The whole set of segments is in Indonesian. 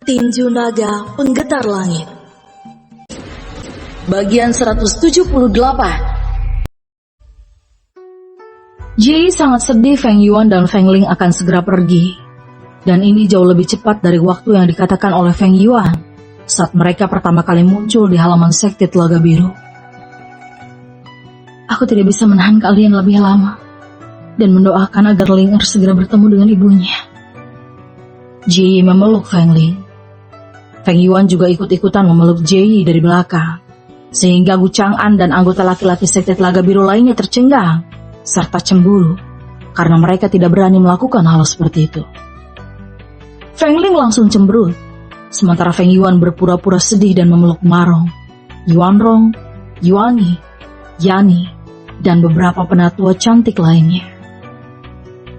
Tinju Naga Penggetar Langit. Bagian 178. Jie sangat sedih Feng Yuan dan Feng Ling akan segera pergi. Dan ini jauh lebih cepat dari waktu yang dikatakan oleh Feng Yuan saat mereka pertama kali muncul di halaman sekte Telaga Biru. Aku tidak bisa menahan kalian lebih lama dan mendoakan agar Ling segera bertemu dengan ibunya. Jie memeluk Feng Ling. Feng Yuan juga ikut-ikutan memeluk Jie dari belakang, sehingga Gu Chang'an dan anggota laki-laki sekte Telaga Biru lainnya tercengang serta cemburu karena mereka tidak berani melakukan hal seperti itu. Feng Ling langsung cemberut, sementara Feng Yuan berpura-pura sedih dan memeluk Marong, Yuanrong, Yuani, Yani, dan beberapa penatua cantik lainnya.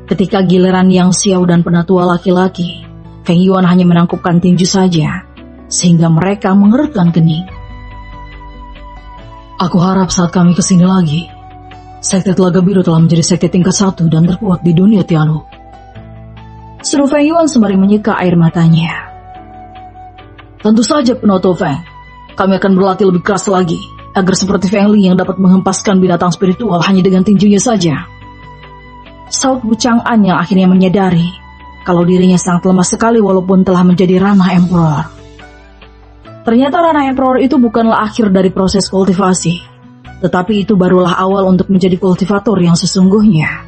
Ketika giliran Yang Xiao dan penatua laki-laki, Feng Yuan hanya menangkupkan tinju saja, sehingga mereka mengerutkan kening. Aku harap saat kami kesini lagi, sekte Telaga Biru telah menjadi sekte tingkat 1 dan terkuat di dunia Tianlu. Seru Feng Yuan sembari menyeka air matanya. Tentu saja Penoto Feng, kami akan berlatih lebih keras lagi, agar seperti Feng Ling yang dapat menghempaskan binatang spiritual hanya dengan tinjunya saja. Saud Gu Chang'an yang akhirnya menyadari kalau dirinya sangat lemah sekali walaupun telah menjadi ranah Emperor. Ternyata ranah Emperor itu bukanlah akhir dari proses kultivasi, tetapi itu barulah awal untuk menjadi kultivator yang sesungguhnya.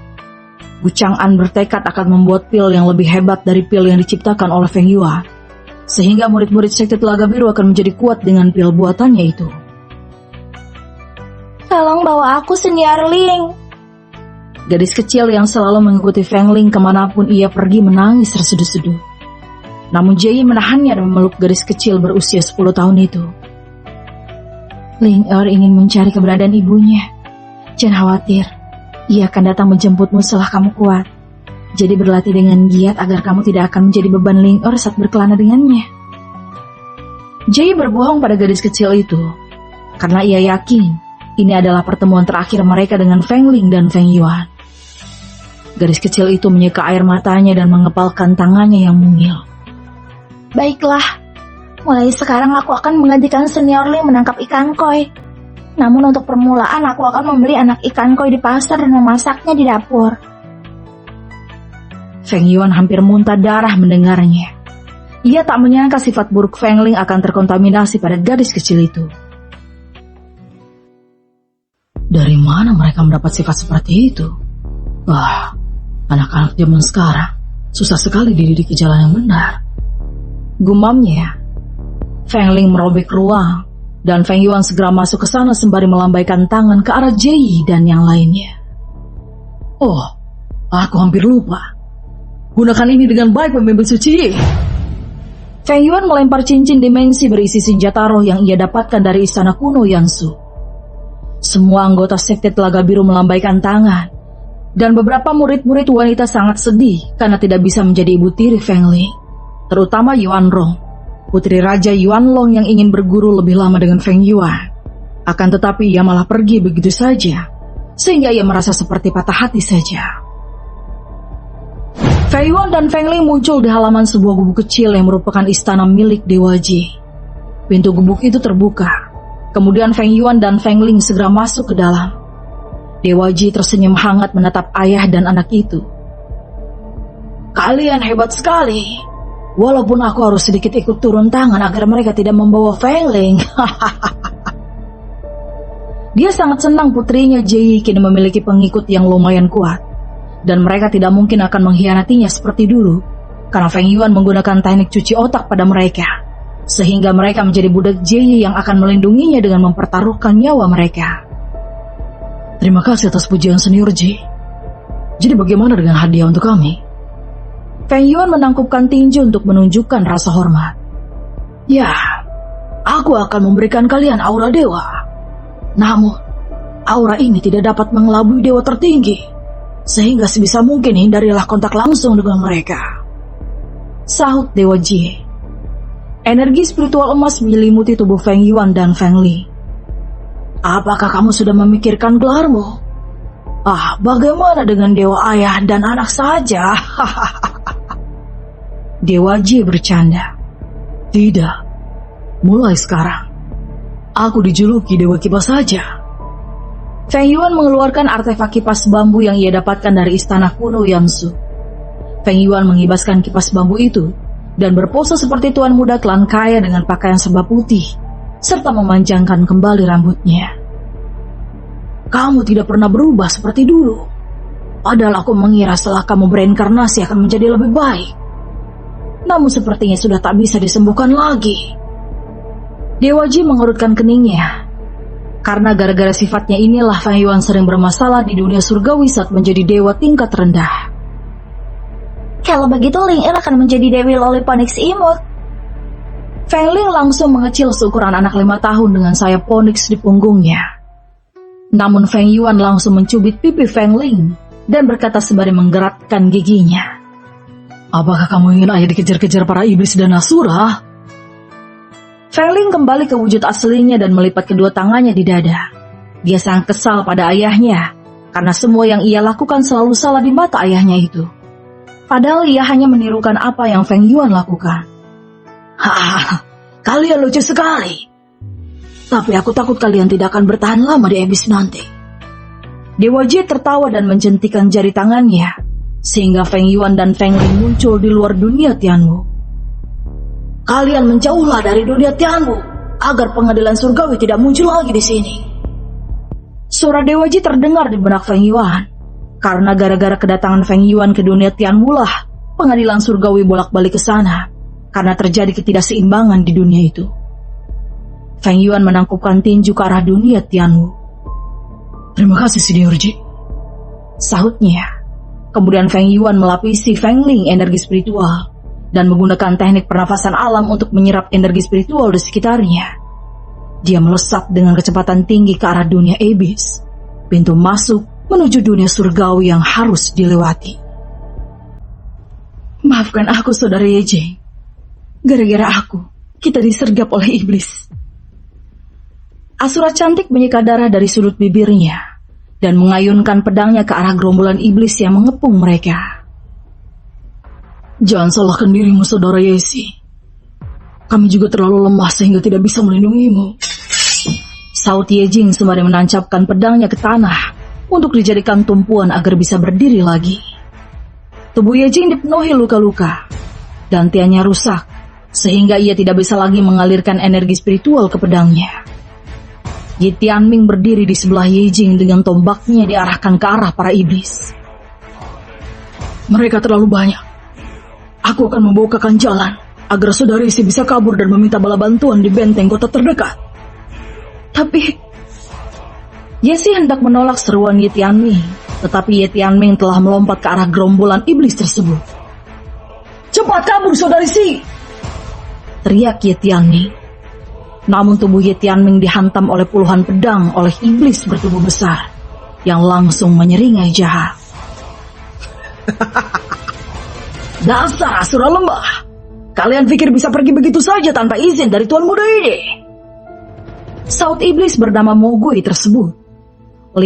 Gu Chang'an bertekad akan membuat pil yang lebih hebat dari pil yang diciptakan oleh Feng Yuan, sehingga murid-murid sekte Telaga Biru akan menjadi kuat dengan pil buatannya itu. Tolong bawa aku Senior Ling. Gadis kecil yang selalu mengikuti Feng Ling kemanapun ia pergi menangis terseduh-seduh. Namun Jie menahannya dan memeluk gadis kecil berusia 10 tahun itu. Ling ingin mencari keberadaan ibunya. Jangan khawatir, ia akan datang menjemputmu setelah kamu kuat. Jadi berlatih dengan giat agar kamu tidak akan menjadi beban Ling saat berkelana dengannya. Jie berbohong pada gadis kecil itu, karena ia yakin ini adalah pertemuan terakhir mereka dengan Feng Ling dan Feng Yuan. Gadis kecil itu menyeka air matanya dan mengepalkan tangannya yang mungil. Baiklah, mulai sekarang aku akan menggantikan Senior Ling menangkap ikan koi. Namun untuk permulaan aku akan membeli anak ikan koi di pasar dan memasaknya di dapur. Feng Yuan hampir muntah darah mendengarnya. Ia tak menyangka sifat buruk Feng Ling akan terkontaminasi pada gadis kecil itu. Dari mana mereka mendapat sifat seperti itu? Wah, anak-anak zaman sekarang susah sekali dididik ke jalan yang benar. Gumamnya. Feng Ling merobek ruang dan Feng Yuan segera masuk ke sana sembari melambaikan tangan ke arah Jie dan yang lainnya. Oh, aku hampir lupa. Gunakan ini dengan baik pemimpin suci. Feng Yuan melempar cincin dimensi berisi senjata roh yang ia dapatkan dari istana kuno Yansu. Semua anggota sekte Telaga Biru melambaikan tangan, dan beberapa murid-murid wanita sangat sedih karena tidak bisa menjadi ibu tiri Feng Ling, terutama Yuanrong, putri Raja Yuanlong yang ingin berguru lebih lama dengan Feng Yuan. Akan tetapi ia malah pergi begitu saja, sehingga ia merasa seperti patah hati saja. Feng Yuan dan Feng Ling muncul di halaman sebuah gubuk kecil yang merupakan istana milik Dewa Ji. Pintu gubuk itu terbuka. Kemudian Feng Yuan dan Feng Ling segera masuk ke dalam. Dewa Ji tersenyum hangat menatap ayah dan anak itu. Kalian hebat sekali. Walaupun aku harus sedikit ikut turun tangan agar mereka tidak membawa Feng Ling. Dia sangat senang putrinya Jie kini memiliki pengikut yang lumayan kuat. Dan mereka tidak mungkin akan mengkhianatinya seperti dulu. Karena Feng Yuan menggunakan teknik cuci otak pada mereka. Sehingga mereka menjadi budak Jie yang akan melindunginya dengan mempertaruhkan nyawa mereka. Terima kasih atas pujian Senior Ji. Jadi bagaimana dengan hadiah untuk kami? Feng Yuan menangkupkan tinju untuk menunjukkan rasa hormat. Ya, aku akan memberikan kalian aura dewa. Namun, aura ini tidak dapat mengelabui dewa tertinggi, sehingga sebisa mungkin hindarilah kontak langsung dengan mereka. Sahut Dewa Jie. Energi spiritual emas menyelimuti tubuh Feng Yuan dan Feng Ling. Apakah kamu sudah memikirkan gelarmu? Bagaimana dengan Dewa Ayah dan anak saja? Dewa Ji bercanda. Tidak. Mulai sekarang, aku dijuluki Dewa Kipas saja. Feng Yuan mengeluarkan artefak kipas bambu yang ia dapatkan dari istana kuno Yansu. Feng Yuan mengibaskan kipas bambu itu dan berpose seperti tuan muda klan kaya dengan pakaian serba putih, serta memanjangkan kembali rambutnya. Kamu tidak pernah berubah seperti dulu. Padahal aku mengira setelah kamu bereinkarnasi akan menjadi lebih baik. Namun sepertinya sudah tak bisa disembuhkan lagi. Dewa Ji mengerutkan keningnya. Karena gara-gara sifatnya inilah Feng Yuan sering bermasalah di dunia surgawi saat menjadi dewa tingkat rendah. Kalau begitu Ling Er akan menjadi Dewi Loli Phoenix Imut. Feng Ling langsung mengecil seukuran anak 5 tahun dengan sayap Phoenix di punggungnya. Namun Feng Yuan langsung mencubit pipi Feng Ling dan berkata sembari menggerakkan giginya. Apakah kamu ingin ayah dikejar-kejar para iblis dan asura? Feng Ling kembali ke wujud aslinya dan melipat kedua tangannya di dada. Dia sangat kesal pada ayahnya, karena semua yang ia lakukan selalu salah di mata ayahnya itu. Padahal ia hanya menirukan apa yang Feng Yuan lakukan. Hahaha, kalian lucu sekali. Tapi aku takut kalian tidak akan bertahan lama di iblis nanti. Dewa Ji tertawa dan menjentikan jari tangannya, sehingga Feng Yuan dan Feng Ling muncul di luar dunia Tianwu. Kalian menjauhlah dari dunia Tianwu, agar pengadilan surgawi tidak muncul lagi di sini. Suara Dewa Ji terdengar di benak Feng Yuan, karena gara-gara kedatangan Feng Yuan ke dunia Tianwu lah, pengadilan surgawi bolak-balik ke sana, karena terjadi ketidakseimbangan di dunia itu. Feng Yuan menangkupkan tinju ke arah dunia Tianwu. Terima kasih, Senior Ji, sahutnya. Kemudian Feng Yuan melapisi Feng Ling energi spiritual dan menggunakan teknik pernafasan alam untuk menyerap energi spiritual di sekitarnya. Dia melesat dengan kecepatan tinggi ke arah dunia iblis, pintu masuk menuju dunia surgawi yang harus dilewati. Maafkan aku, Saudara Ye. Gara-gara aku, kita disergap oleh iblis. Asura cantik menyeka darah dari sudut bibirnya dan mengayunkan pedangnya ke arah gerombolan iblis yang mengepung mereka. Jangan salahkan dirimu, Saudara Yesi. Kami juga terlalu lemah sehingga tidak bisa melindungimu. Saut Ye Jing sembari menancapkan pedangnya ke tanah untuk dijadikan tumpuan agar bisa berdiri lagi. Tubuh Ye Jing dipenuhi luka-luka dan tiannya rusak sehingga ia tidak bisa lagi mengalirkan energi spiritual ke pedangnya. Ye Tianming berdiri di sebelah Ye Jing dengan tombaknya diarahkan ke arah para iblis. Mereka terlalu banyak. Aku akan membukakan jalan agar Saudara Isi bisa kabur dan meminta bala bantuan di benteng kota terdekat. Tapi Yesi hendak menolak seruan Ye Tianming, tetapi Ye Tianming telah melompat ke arah gerombolan iblis tersebut. Cepat kabur, Saudara Isi! Teriak Ye Tianming. Namun tubuh Ye Tianming dihantam oleh puluhan pedang oleh iblis bertubuh besar yang langsung menyeringai jahat. Dasar asura lembah, kalian pikir bisa pergi begitu saja tanpa izin dari Tuan Muda ini? Saut iblis bernama Mogui tersebut. 50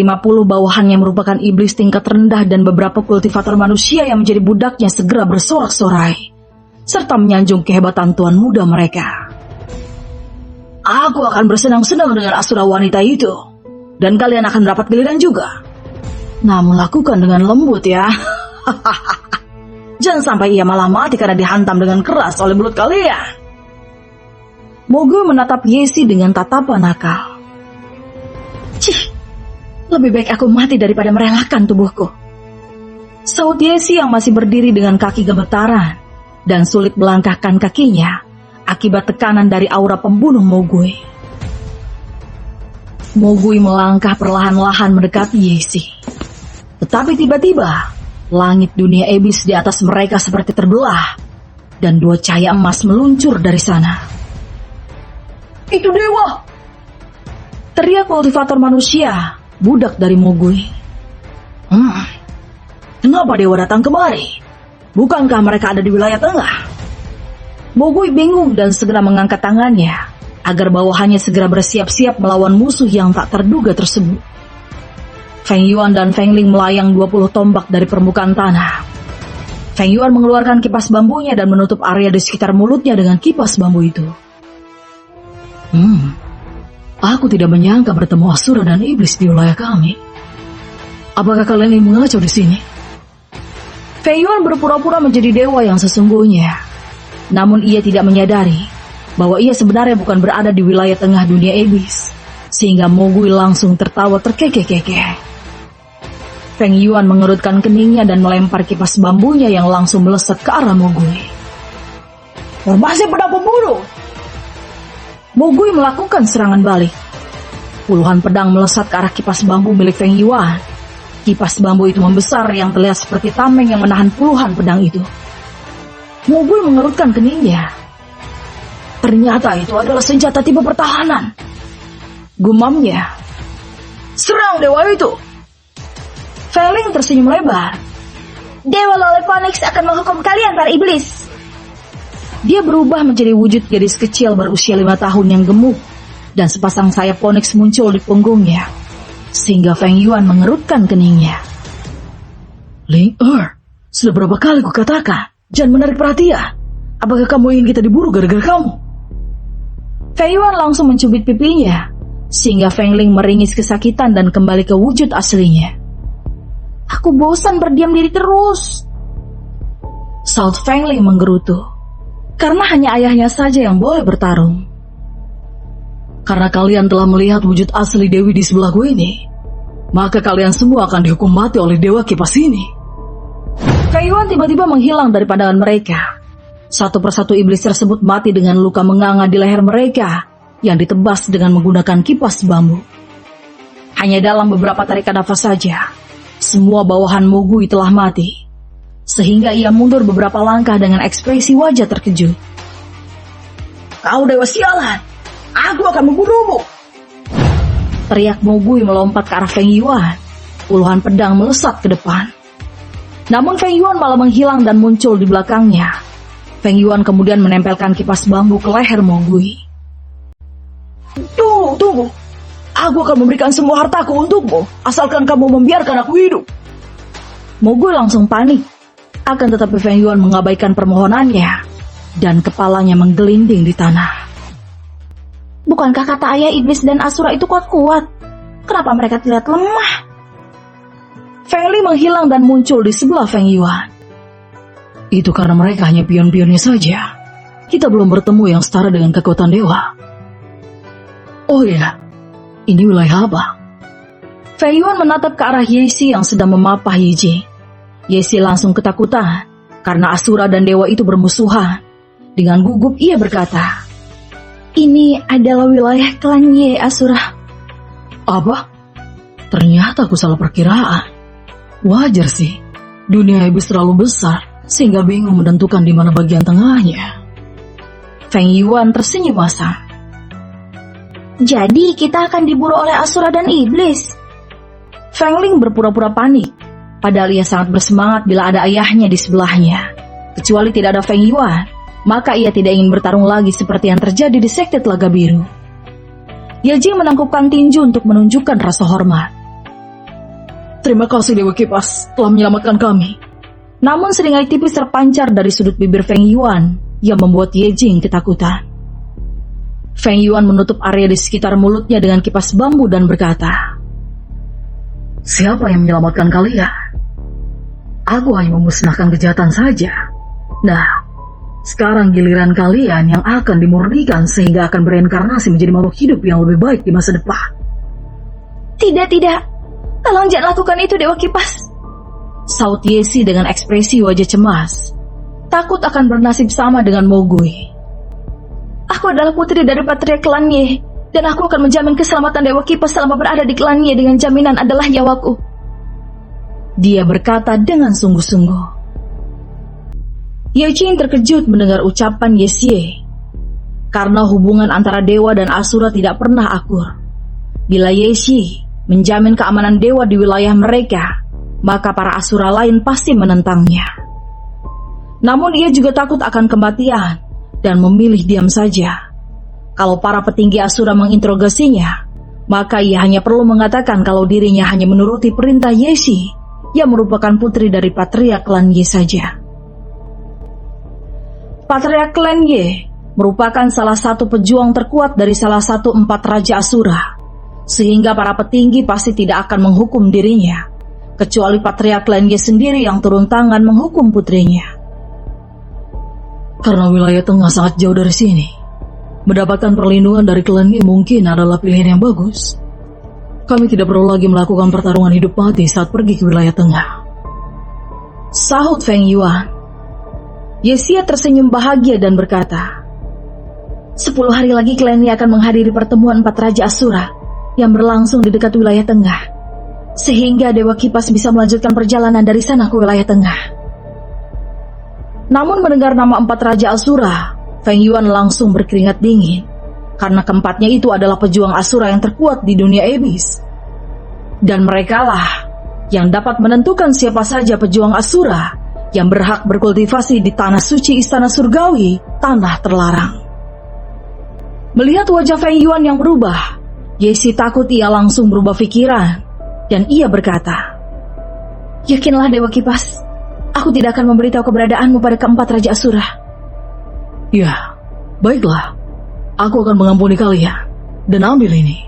bawahannya merupakan iblis tingkat rendah dan beberapa kultivator manusia yang menjadi budaknya segera bersorak-sorai serta menyanjung kehebatan Tuan Muda mereka. Aku akan bersenang-senang dengan asura wanita itu, dan kalian akan mendapat giliran juga. Namun lakukan dengan lembut ya. Jangan sampai ia malah mati karena dihantam dengan keras oleh mulut kalian. Mogul menatap Yesi dengan tatapan nakal. Cih, lebih baik aku mati daripada merelakan tubuhku. Saut Yesi yang masih berdiri dengan kaki gemetaran dan sulit melangkahkan kakinya akibat tekanan dari aura pembunuh Mogui. Mogui melangkah perlahan-lahan mendekati Yesi. Tetapi tiba-tiba, langit dunia iblis di atas mereka seperti terbelah, dan 2 cahaya emas meluncur dari sana. Itu dewa! Teriak kultivator manusia, budak dari Mogui. Kenapa dewa datang kemari? Bukankah mereka ada di wilayah tengah? Mogui bingung dan segera mengangkat tangannya agar bawahannya segera bersiap-siap melawan musuh yang tak terduga tersebut. Feng Yuan dan Feng Ling melayang 20 tombak dari permukaan tanah. Feng Yuan mengeluarkan kipas bambunya dan menutup area di sekitar mulutnya dengan kipas bambu itu. Aku tidak menyangka bertemu Asura dan iblis di wilayah kami. Apakah kalian ingin mengacau di sini? Feng Yuan berpura-pura menjadi dewa yang sesungguhnya. Namun ia tidak menyadari bahwa ia sebenarnya bukan berada di wilayah tengah dunia iblis, sehingga Mogui langsung tertawa terkekeh-kekeh. Feng Yuan mengerutkan keningnya dan melempar kipas bambunya yang langsung melesat ke arah Mogui. Formasi pedang pemburu! Mogui melakukan serangan balik. Puluhan pedang melesat ke arah kipas bambu milik Feng Yuan. Kipas bambu itu membesar yang terlihat seperti tameng yang menahan puluhan pedang itu. Mogui mengerutkan keningnya. Ternyata itu adalah senjata tipe pertahanan. Gumamnya. Serang dewa itu! Feng Ling tersenyum lebar. Dewa Lolliponix akan menghukum kalian para iblis. Dia berubah menjadi wujud gadis kecil berusia 5 tahun yang gemuk, dan sepasang sayap Ponix muncul di punggungnya, sehingga Feng Yuan mengerutkan keningnya. Ling sudah berapa kali kukatakan, jangan menarik perhatian. Apakah kamu ingin kita diburu gara-gara kamu? Feng Yuan langsung mencubit pipinya, sehingga Feng Ling meringis kesakitan dan kembali ke wujud aslinya. Aku bosan berdiam diri terus. Saut Feng Ling menggerutu. Karena hanya ayahnya saja yang boleh bertarung. Karena kalian telah melihat wujud asli Dewi di sebelah gue ini, maka kalian semua akan dihukum mati oleh dewa kipas ini. Feng Yuan tiba-tiba menghilang dari pandangan mereka. Satu persatu iblis tersebut mati dengan luka menganga di leher mereka yang ditebas dengan menggunakan kipas bambu. Hanya dalam beberapa tarikan nafas saja, semua bawahan Mogui telah mati. Sehingga ia mundur beberapa langkah dengan ekspresi wajah terkejut. Kau dewa sialan, aku akan membunuhmu! Teriak Mogui melompat ke arah Feng Yuan. Puluhan pedang melesat ke depan. Namun Feng Yuan malah menghilang dan muncul di belakangnya. Feng Yuan kemudian menempelkan kipas bambu ke leher Mogui. Tunggu. Aku akan memberikan semua hartaku untukmu, asalkan kamu membiarkan aku hidup. Mogui langsung panik. Akan tetapi Feng Yuan mengabaikan permohonannya, dan kepalanya menggelinding di tanah. Bukankah kata ayah iblis dan Asura itu kuat-kuat? Kenapa mereka terlihat lemah? Feng Li menghilang dan muncul di sebelah Feng Yuan. Itu karena mereka hanya pion-pionnya saja. Kita belum bertemu yang setara dengan kekuatan dewa. Oh ya, ini wilayah apa? Feng Yuan menatap ke arah Yesi yang sedang memapah Yiji. Yesi langsung ketakutan karena Asura dan dewa itu bermusuhan. Dengan gugup ia berkata, "Ini adalah wilayah klan Ye, Asura." Apa? Ternyata aku salah perkiraan. Wajar sih, dunia iblis terlalu besar sehingga bingung menentukan di mana bagian tengahnya. Feng Yuan tersenyum masam. Jadi kita akan diburu oleh Asura dan iblis. Feng Ling berpura-pura panik. Padahal ia sangat bersemangat bila ada ayahnya di sebelahnya. Kecuali tidak ada Feng Yuan, maka ia tidak ingin bertarung lagi seperti yang terjadi di Sekte Telaga Biru. Yaji menangkupkan tinju untuk menunjukkan rasa hormat. Terima kasih Dewa Kipas telah menyelamatkan kami. Namun seringai tipis terpancar dari sudut bibir Feng Yuan yang membuat Yejing ketakutan. Feng Yuan menutup area di sekitar mulutnya dengan kipas bambu dan berkata, "Siapa yang menyelamatkan kalian? Aku hanya memusnahkan kejahatan saja. Nah, sekarang giliran kalian yang akan dimurnikan sehingga akan bereinkarnasi menjadi makhluk hidup yang lebih baik di masa depan." Tidak. Tolong jangan lakukan itu, Dewa Kipas. Saut Yesi dengan ekspresi wajah cemas. Takut akan bernasib sama dengan Mogui. Aku adalah putri dari Patria Klan Ye, dan aku akan menjamin keselamatan Dewa Kipas selama berada di Klan Ye dengan jaminan adalah nyawaku. Dia berkata dengan sungguh-sungguh. Yejing terkejut mendengar ucapan Yesie. Karena hubungan antara dewa dan asura tidak pernah akur. Bila Yesie menjamin keamanan dewa di wilayah mereka, maka para asura lain pasti menentangnya. Namun ia juga takut akan kematian dan memilih diam saja. Kalau para petinggi asura menginterogasinya, maka ia hanya perlu mengatakan kalau dirinya hanya menuruti perintah Yesie yang merupakan putri dari Patria Klan Ye saja. Patriark Klan Ye merupakan salah satu pejuang terkuat dari salah satu 4 raja Asura, sehingga para petinggi pasti tidak akan menghukum dirinya, kecuali Patriark Klan Ye sendiri yang turun tangan menghukum putrinya. Karena wilayah tengah sangat jauh dari sini, mendapatkan perlindungan dari Klan Ye mungkin adalah pilihan yang bagus. Kami tidak perlu lagi melakukan pertarungan hidup mati saat pergi ke wilayah tengah, sahut Feng Yuan. Yesia tersenyum bahagia dan berkata, 10 hari lagi Klan Ye akan menghadiri pertemuan 4 raja Asura yang berlangsung di dekat wilayah tengah, sehingga Dewa Kipas bisa melanjutkan perjalanan dari sana ke wilayah tengah. Namun mendengar nama 4 raja Asura, Feng Yuan langsung berkeringat dingin, karena keempatnya itu adalah pejuang Asura yang terkuat di dunia iblis. Dan merekalah yang dapat menentukan siapa saja pejuang Asura yang berhak berkultivasi di tanah suci Istana Surgawi, tanah terlarang. Melihat wajah Feng Yuan yang berubah, Yesi takut ia langsung berubah pikiran, dan ia berkata, yakinlah Dewa Kipas, aku tidak akan memberitahu keberadaanmu pada keempat raja Asura. Ya, baiklah. Aku akan mengampuni kalian, dan ambil ini.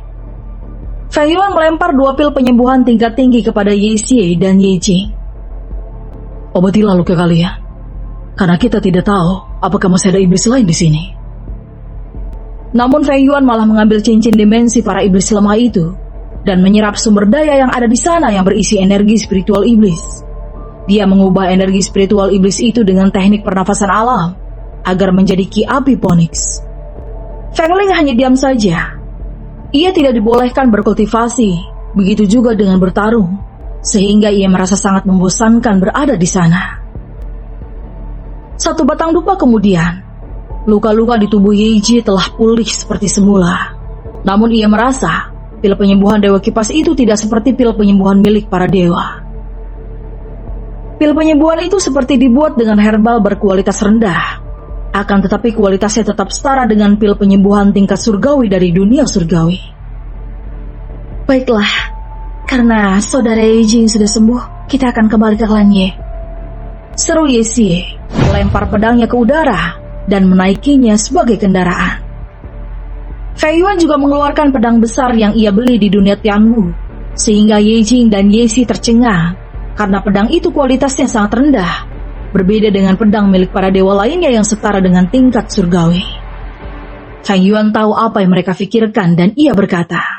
Feng Yuan melempar 2 pil penyembuhan tingkat tinggi kepada Ye Xie dan Ye Jing. Obatilah luka kalian, karena kita tidak tahu apakah masih ada iblis lain di sini. Namun Feng Yuan malah mengambil cincin dimensi para iblis lemah itu, dan menyerap sumber daya yang ada di sana yang berisi energi spiritual iblis. Dia mengubah energi spiritual iblis itu dengan teknik pernafasan alam, agar menjadi ki api Phoenix. Feng Ling hanya diam saja. Ia tidak dibolehkan berkultivasi, begitu juga dengan bertarung, sehingga ia merasa sangat membosankan berada di sana. 1 batang dupa kemudian, luka-luka di tubuh Ye Ji telah pulih seperti semula. Namun ia merasa pil penyembuhan Dewa Kipas itu tidak seperti pil penyembuhan milik para dewa. Pil penyembuhan itu seperti dibuat dengan herbal berkualitas rendah, akan tetapi kualitasnya tetap setara dengan pil penyembuhan tingkat surgawi dari dunia surgawi. Baiklah, karena saudara Ye Jing sudah sembuh, kita akan kembali ke Klan Ye, seru Ye Xie, melempar pedangnya ke udara dan menaikinya sebagai kendaraan. Feng Yuan juga mengeluarkan pedang besar yang ia beli di dunia Tianwu, sehingga Ye Jing dan Ye Xie tercengang karena pedang itu kualitasnya sangat rendah, berbeda dengan pedang milik para dewa lainnya yang setara dengan tingkat surgawi. Feng Yuan tahu apa yang mereka pikirkan dan ia berkata,